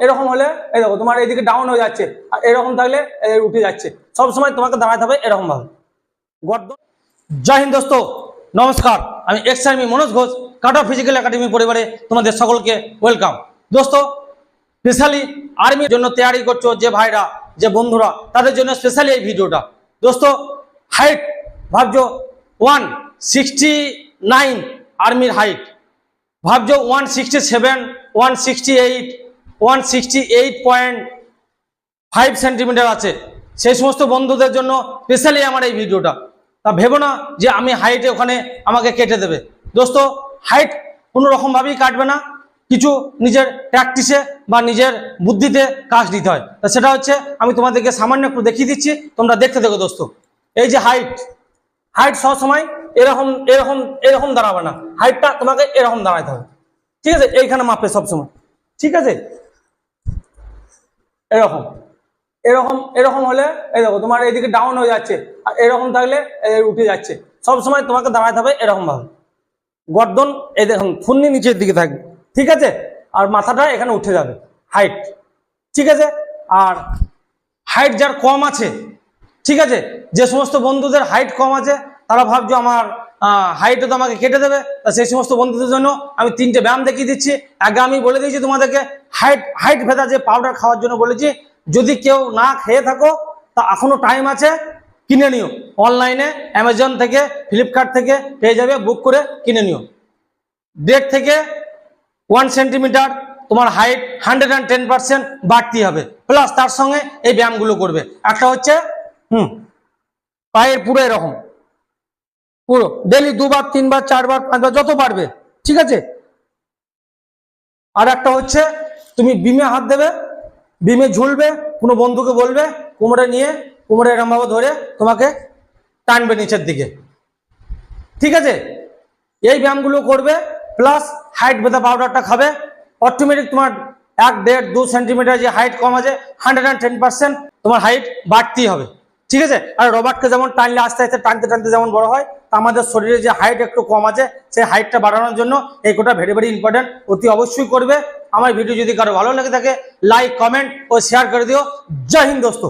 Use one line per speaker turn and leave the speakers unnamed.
এরকম হলে এই দেখো তোমার এইদিকে ডাউন হয়ে যাচ্ছে, আর এরকম থাকলে উঠে যাচ্ছে। সবসময় তোমাকে দাঁড়াতে হবে এরকম ভাবে গর্দন। জয় হিন্দ দোস্ত, নমস্কার। আমি এক্স আর্মি মনোজ ঘোষ, কাটা ফিজিক্যাল একাডেমি পরিবারে তোমাদের সকলকে ওয়েলকাম। দোস্ত, স্পেশালি আর্মির জন্য তৈরি করছো যে ভাইরা, যে বন্ধুরা, তাদের জন্য স্পেশালি এই ভিডিওটা। দোস্ত, হাইট ভাবছো 169 আর্মির হাইট, ভাবছো 167, 168, 168.5 সেন্টিমিটার আছে। সেই সমস্ত বন্ধুদের জন্য স্পেশালি আমার এই ভিডিওটা। তা ভেবো না যে আমি হাইটে ওখানে আমাকে কেটে দেবে। দোস্ত, হাইট কোনো রকমভাবেই কাটবে না, কিছু নিজের প্র্যাকটিসে বা নিজের বুদ্ধিতে কাজ দিতে হয়। তা সেটা হচ্ছে আমি তোমাদেরকে সামান্য একটু দেখিয়ে দিচ্ছি, তোমরা দেখতে দেখো। দোস্ত, এই যে হাইট সবসময় এরকম এরকম এরকম দাঁড়াবে না, হাইটটা তোমাকে এরকম দাঁড়াতে হবে। ঠিক আছে, এইখানে মাপে সবসময়। ঠিক আছে, এরকম এরকম এরকম হলে এই দেখো তোমার এইদিকে ডাউন হয়ে যাচ্ছে, আর এরকম থাকলে উঠে যাচ্ছে। সবসময় তোমাকে দাঁড়াতে হবে এরকম ভাবে। গর্দন এই দেখুন থুন্নি নিচের দিকে থাকবে, ঠিক আছে, আর মাথাটা এখানে উঠে যাবে। হাইট ঠিক আছে। আর হাইট যার কম আছে, ঠিক আছে, যে সমস্ত বন্ধুদের হাইট কম আছে তারা ভাবছো আমার হাইটে তো আমাকে কেটে দেবে। তা সেই সমস্ত বন্ধুদের জন্য আমি 3টে ব্যায়াম দেখিয়ে দিচ্ছি। আগে আমি বলে দিয়েছি তোমাদেরকে হাইট ভেদা যে পাউডার খাওয়ার জন্য বলেছি। যদি কেউ না খেয়ে থাকো তা এখনো টাইম আছে, কিনে নিও। অনলাইনে অ্যামাজন থেকে, ফ্লিপকার্ট থেকে পেয়ে যাবে, বুক করে কিনে নিও। 1.5 থেকে 1 সেন্টিমিটার তোমার হাইট 110% বাড়তি হবে, প্লাস তার সঙ্গে এই ব্যায়ামগুলো করবে। একটা হচ্ছে পায়ের পুরো এরকম, পুরো ডেলি 2বার 3বার 4বার 5বার যত পারবে, ঠিক আছে। আর একটা হচ্ছে তুমি বিমে হাত দেবে, বিমে ঝুলবে, কোনো বন্ধুকে বলবে কোমরে নিয়ে, কোমরে এরকম ভাবে ধরে তোমাকে টানবে নিচের দিকে, ঠিক আছে। এই ব্যায়ামগুলো করবে, প্লাস হাইট ভেদা পাউডারটা খাবে। অটোমেটিক তোমার 1.5-2 সেন্টিমিটার যে হাইট কম আছে 110% তোমার হাইট বাড়তেই হবে, ঠিক আছে। আর রবার্টকে যেমন টানলে আস্তে আস্তে টানতে টানতে যেমন বড় হয়, তা আমাদের শরীরে যে হাইট একটু কম আছে সেই হাইটটা বাড়ানোর জন্য এই কোটা ভেরি ভেরি ইম্পর্টেন্ট, অতি অবশ্যই করবে। আমার ভিডিও যদি কারো ভালো লেগে থাকে লাইক, কমেন্ট ও শেয়ার করে দিও। জয় হিন্দ দোস্ত।